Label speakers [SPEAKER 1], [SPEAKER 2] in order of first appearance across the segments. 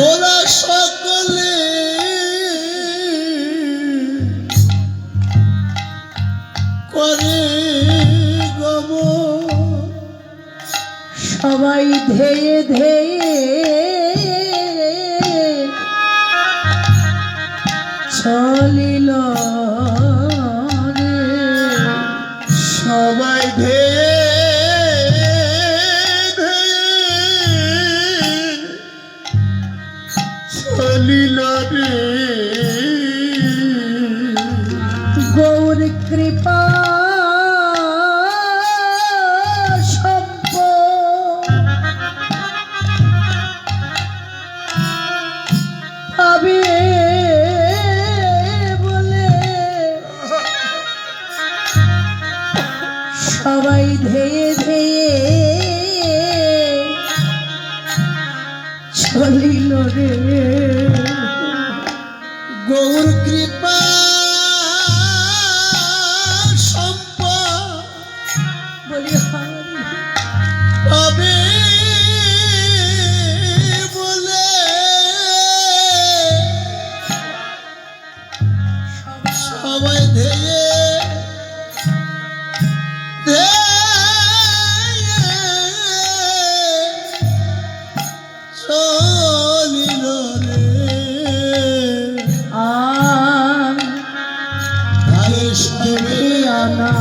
[SPEAKER 1] ওরা সকলে করে গম,
[SPEAKER 2] সবাই ধেয়ে ধেয়ে চলিল রে,
[SPEAKER 1] সবাই ধেয়ে চলিল রে।
[SPEAKER 2] গৌর কৃপা পাবে বলে সবাই ধেয়ে ধেয়ে চলিল রে।
[SPEAKER 1] গৌর কৃপা সম্পদ
[SPEAKER 2] বলি
[SPEAKER 1] পাবে বলে সবাই ধেয়ে চলিল রে। ধারে সবে
[SPEAKER 2] আনা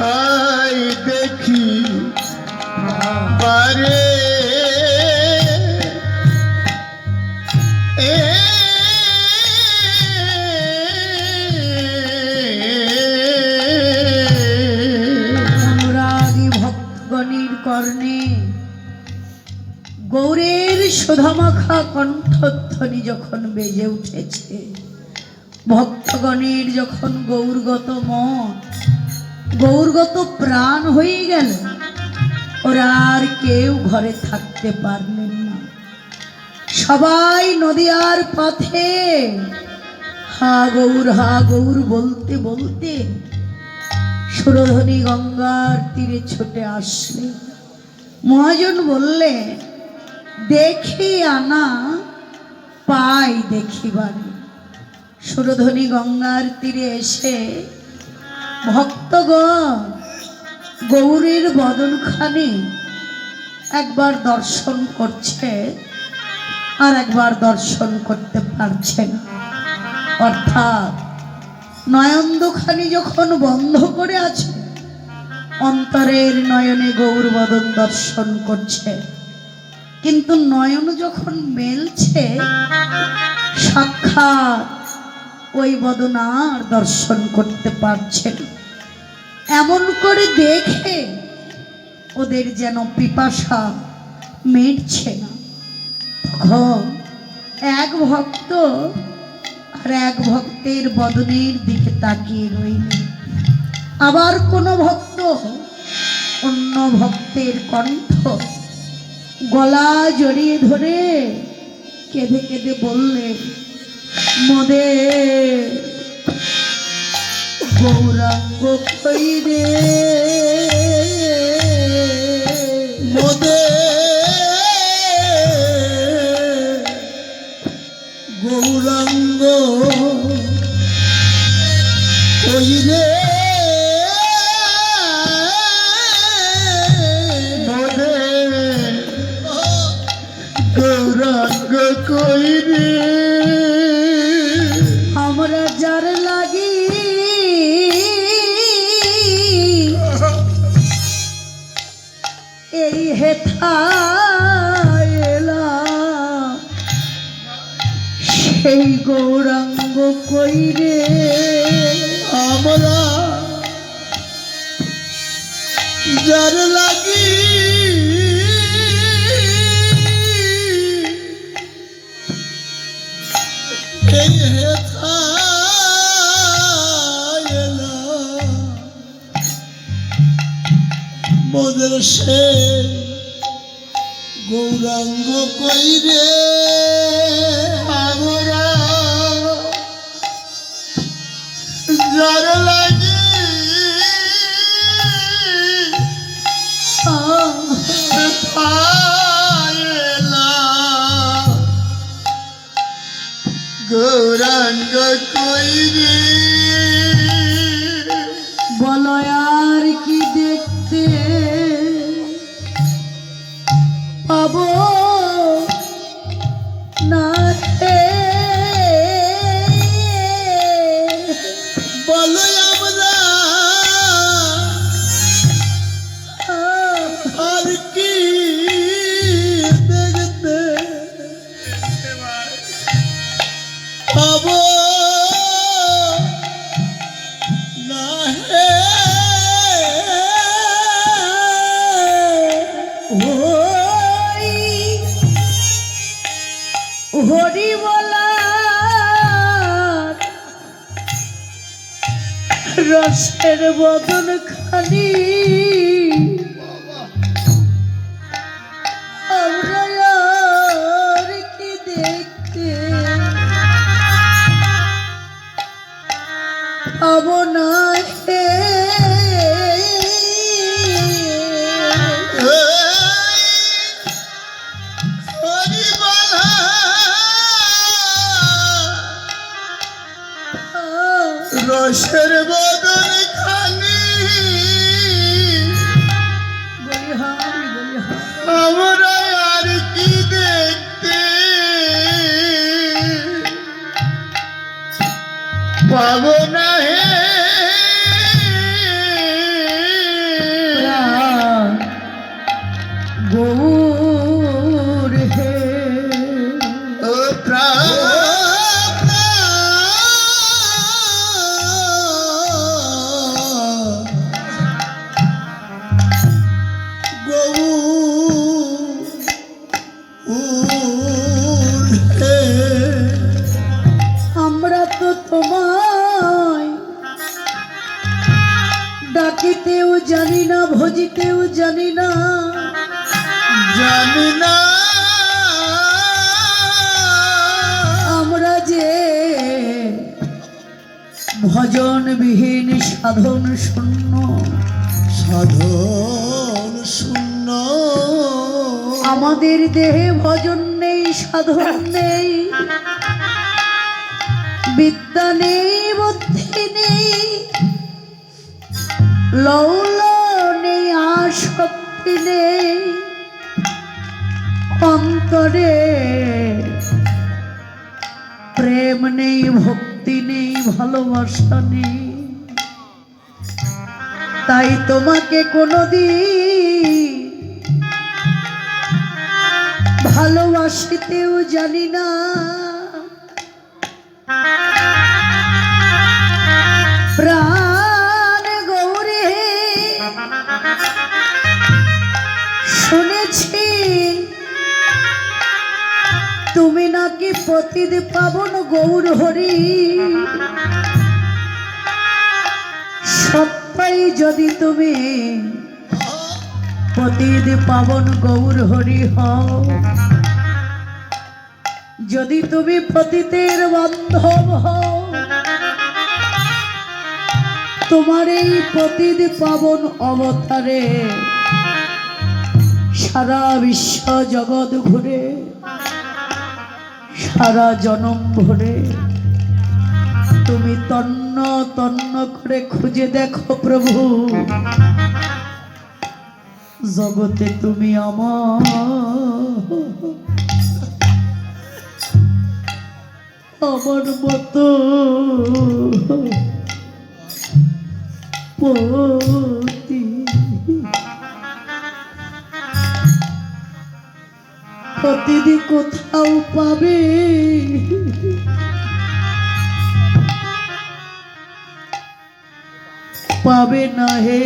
[SPEAKER 1] তাই দেখি পারে
[SPEAKER 2] অনুরাগী ভক্তগণের কর্ণে গৌরের সুধামাখা কণ্ঠধ্বনি যখন বেজে উঠেছে, ভক্তগণের যখন গৌরগত মন, গৌরগত প্রাণ হয়ে গেল, ওরা আর কেউ ঘরে থাকতে পারলেন না। সবাই নদিয়ার পথে হা গৌর বলতে বলতে সুরধনী গঙ্গার তীরে ছুটে আসলে। মহাজন বললে, দেখি আনা পাই দেখিবারে। সুরধনী গঙ্গার তীরে এসে ভক্তগণ গৌরের বদনখানি একবার দর্শন করছে, আর একবার দর্শন করতে পারছে না। অর্থাৎ নয়ন দুখানি যখন বন্ধ করে আছে, অন্তরের নয়নে গৌর বদন দর্শন করছে, কিন্তু নয়ন যখন মেলছে, সাক্ষাৎ ওই বদন আর দর্শন করতে পারছে না। এমন করে দেখে ওদের যেন পিপাসা মিটছে না। তখন এক ভক্ত আর এক ভক্তের বদনের দিকে তাকিয়ে রইলেন। আবার কোনো ভক্ত অন্য ভক্তের কণ্ঠ গলা জড়িয়ে ধরে কেঁদে কেঁদে বললেন, মোদের গৌরাঙ্গ কই রে,
[SPEAKER 1] মোদের গৌরাঙ্গ কই রে, মোদের গৌরাঙ্গ কই রে।
[SPEAKER 2] আমরা যার লাগি এই হেথা এলাম, সেই গৌরাঙ্গ কই রে।
[SPEAKER 1] আমরা যার লাগি এই হেথা এলাম, মোদের সে গৌরাঙ্গ কই রে। আমরা যার লাগি হেথা কই রে
[SPEAKER 2] বলো আর কি দেখতে পাবো না হে
[SPEAKER 1] বলো আমরা আর কি দেখতে পাবো না হে
[SPEAKER 2] ওই হরি বলা রসের বদন খানি আমরা আর কি দেখতে পাবো না হে
[SPEAKER 1] হরি বলা রসের বদন খানি আমরা আর কি দেখতে পাবো না হে
[SPEAKER 2] গৌর হে
[SPEAKER 1] ও প্রাণ
[SPEAKER 2] আমরা তো তোমায় ডাকিতেও জানি না ভজিতেও জানি না
[SPEAKER 1] জানি না
[SPEAKER 2] আমরা যে ভজনবিহীন সাধন শূন্য
[SPEAKER 1] সাধন শূন্য
[SPEAKER 2] আমাদের দেহে ভজন নেই সাধন নেই বিদ্যা নেই বুদ্ধি নেই লৌল নেই আসক্তি নেই অন্তরে প্রেম নেই ভক্তি নেই ভালোবাসা নেই তাই তোমাকে কোনোদিন ভালোবাসিতেও জানি না প্রাণ গৌরে শুনেছি তুমি নাকি পতিত পাবন গৌর হরি সত্যাই যদি তুমি পতিত পাবন গৌর হরি হও যদি তুমি পতিতের বান্ধব হও তোমার এই পতিত পাবন অবতারে সারা বিশ্ব জগৎ ঘুরে সারা জনম ভরে তুমি তন্ন তন্ন করে খুঁজে দেখো প্রভু জগতে তুমি আমার মতো পতি প্রতিদিন কোথাও পাবে পাবে না হে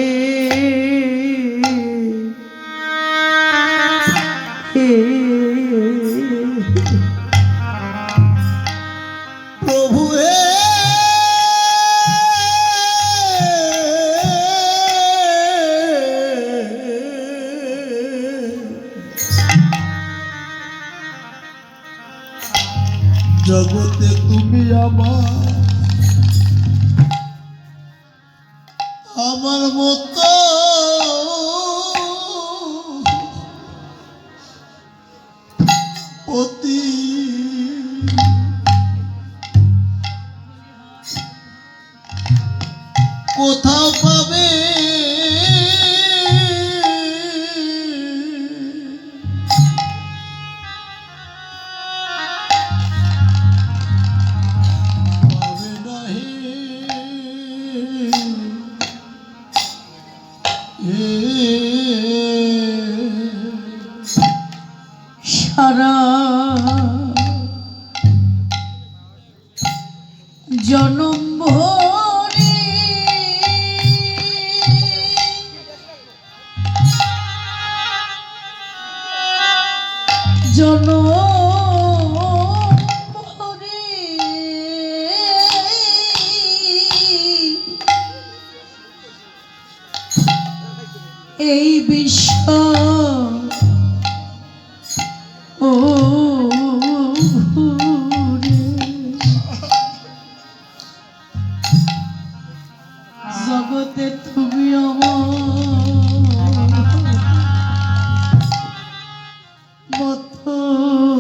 [SPEAKER 1] প্রভু হে জগতে তুমি আমার মতো অতি কোথাও পাবে পাবে না
[SPEAKER 2] সারা জনম ভরে জনম ভরে এই বিশ্ব ও জগতে তুমি আমার মতপতি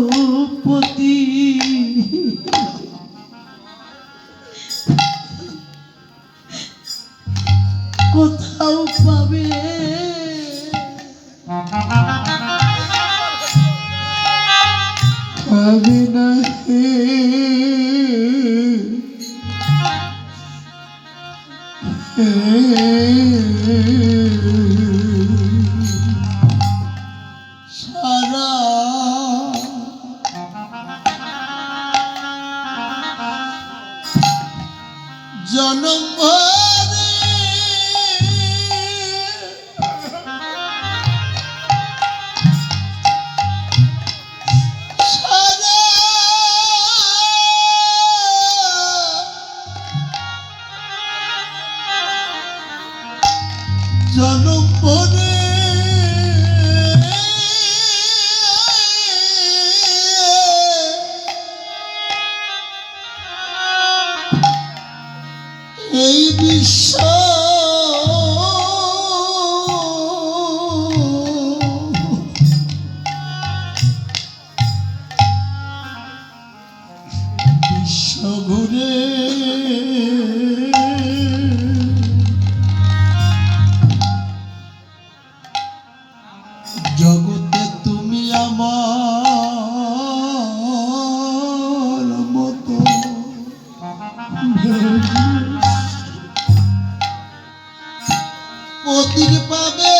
[SPEAKER 2] কোথাও পাবে
[SPEAKER 1] পাবে না সারা জনম ভরে সারা জনম ভরে এই বিশ্ব বিশ্ব ঘুরে জগতে তুমি আমার মতো পতির পাবে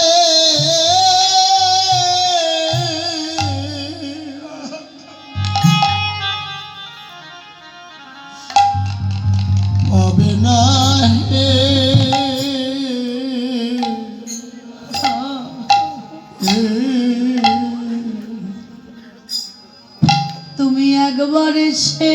[SPEAKER 1] পাবে না হে
[SPEAKER 2] তুমি একবার এসে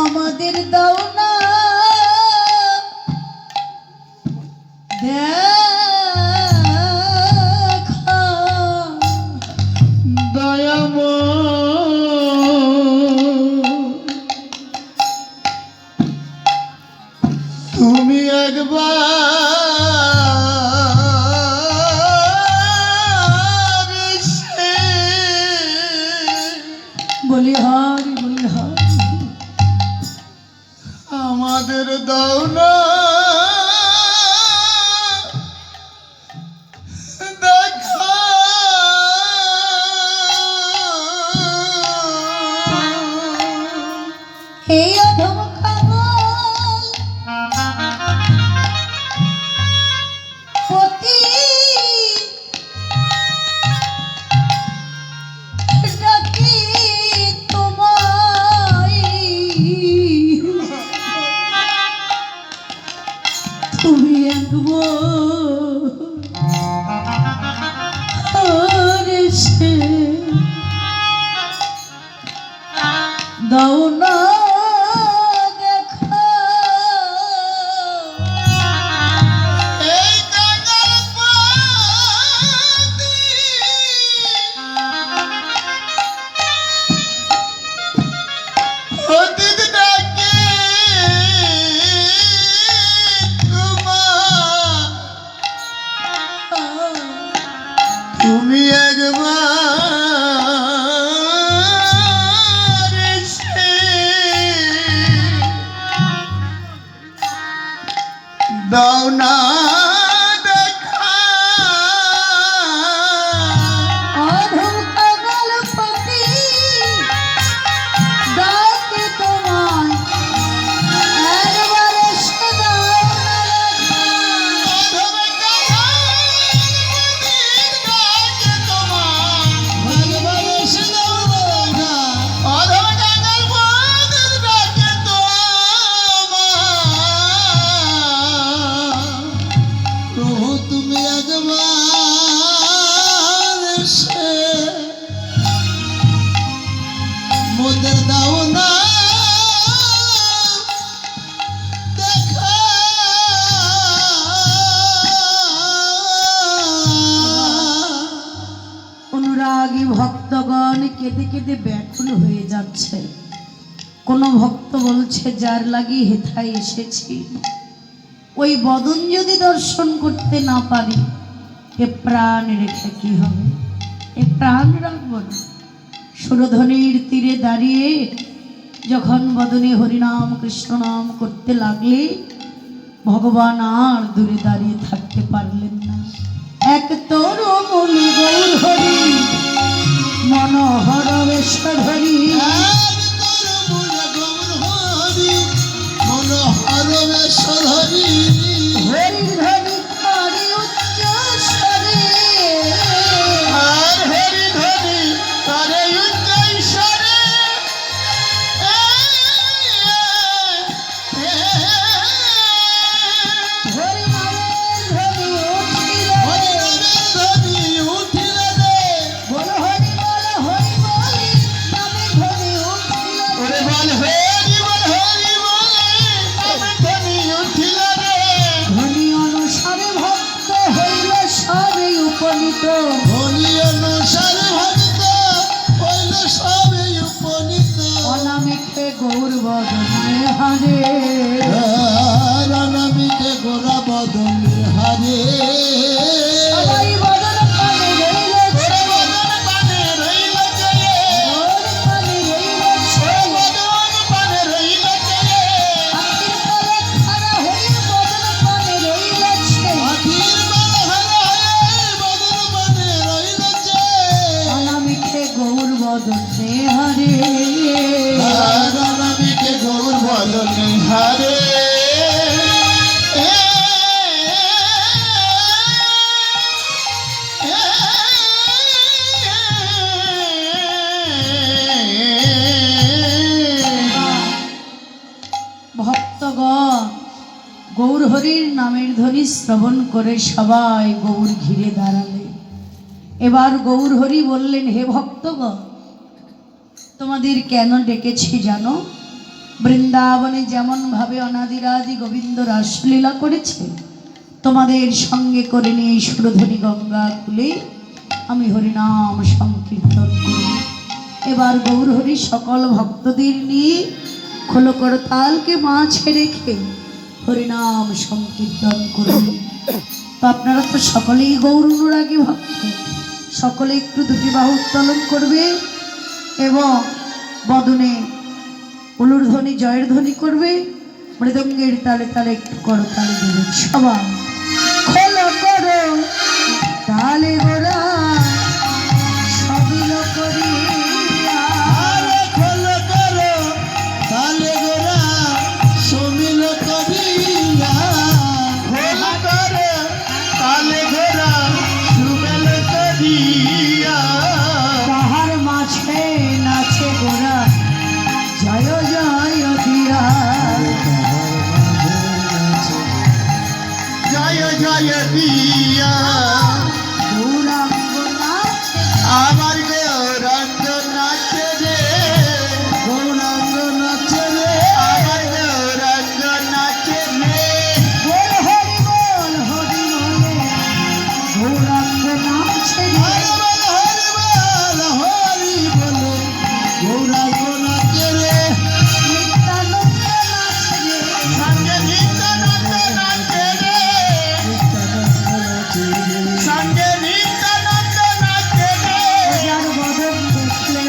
[SPEAKER 2] আমাদের দাও না দেখা
[SPEAKER 1] তুমি একবার এসে
[SPEAKER 2] বলি হারি
[SPEAKER 1] আমাদের দাও না দেখা
[SPEAKER 2] এই অধম খাগল পতি ডাকি তোমায় অনুরাগী ভক্তগণ কেঁদে কেঁদে ব্যাকুল হয়ে যাচ্ছে। কোনো ভক্ত বলছে, যার লাগি হেথায় এসেছি ওই বদন যদি দর্শন করতে না পারি এ প্রাণ রেখে কি হবে, এ প্রাণ রাখব না। সুরধ্বনির তীরে দাঁড়িয়ে যখন বদনে হরিনাম কৃষ্ণ নাম করতে লাগলে ভগবান আর দূরে দাঁড়িয়ে থাকতে পারলেন না। এক তরুমূলি গৌর হরি মনোহর বেশ ধরি হরি ধরি হরি উচ্চ স্বরে হরি নামের ধ্বনি উঠিল বল হরি বল হরি বলি নামে ধ্বনি উঠিল ধ্বনি অনুসারে ভক্ত হইল সবে উপনীত অনামিকে গৌর বদনে হারে সবাই বদন পানে রইলেছে গৌর পানে রইলেছে আখির কালে খাড়া হয়ে বদন পানে রইলেছে অনামিকে গৌর বদনে হারে
[SPEAKER 1] গৌর বদনে হারে
[SPEAKER 2] ভক্তগণ গৌর হরির নামের ধ্বনি শ্রবণ করে সবাই গৌর ঘিরে দাঁড়ালে। এবার গৌর হরি বললেন, হে ভক্তগণ, তোমাদের কেন ডেকেছি জানো? বৃন্দাবনে যেমন ভাবে অনাদিরাদি গোবিন্দ রাসলীলা করেছে, তোমাদের সঙ্গে করে নিয়ে এই সুরধ্বনি গঙ্গা খুলে আমি হরিনাম সংকীর্তন করি। এবার গৌর হরি সকল ভক্তদের নিয়ে খোলো করতালকে মাঝে রেখে হরিনাম সংকীর্তন করবেন। তো আপনারা তো সকলেই গৌর অনুরাগী ভক্ত, সকলে একটু দুটি বাহু উত্তোলন করবে এবং বদনে উলুর ধ্বনি জয়ের ধ্বনি করবে, মৃদঙ্গের তালে তালে একটু করতালি দেবে সবাই। খোলো করো তালে গোরা সবিল করিয়া তাহার মাঝে নাচে গোরা জয় জয় দিয়া
[SPEAKER 1] জয় দিয়া
[SPEAKER 2] গৌরাঙ্গ নাচে
[SPEAKER 1] আমার গৌরাঙ্গ নাচে রে গৌরাঙ্গ নাচে রে আমার গৌরাঙ্গ নাচে রে
[SPEAKER 2] বল হরি বলে গৌরাঙ্গ নাচে রে
[SPEAKER 1] হরি বলে গৌরাঙ্গ নাচে রে
[SPEAKER 2] নিত্যানন্দ নাচে রে
[SPEAKER 1] সঙ্গে নিত্যানন্দ নাচে রে সঙ্গে নিত্যানন্দ নাচে রে
[SPEAKER 2] যার বদন দেখলে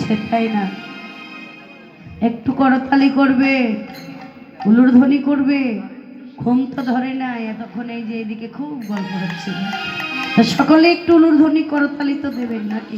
[SPEAKER 2] হচ্ছে, তাই না? একটু করতালি করবে, উলুর ধ্বনি করবে, ঘুম তো ধরে না এতক্ষণ। এই যে এদিকে খুব গল্প হচ্ছিল, তো সকলে একটু উলুর ধ্বনি করতালি তো দেবেন নাকি?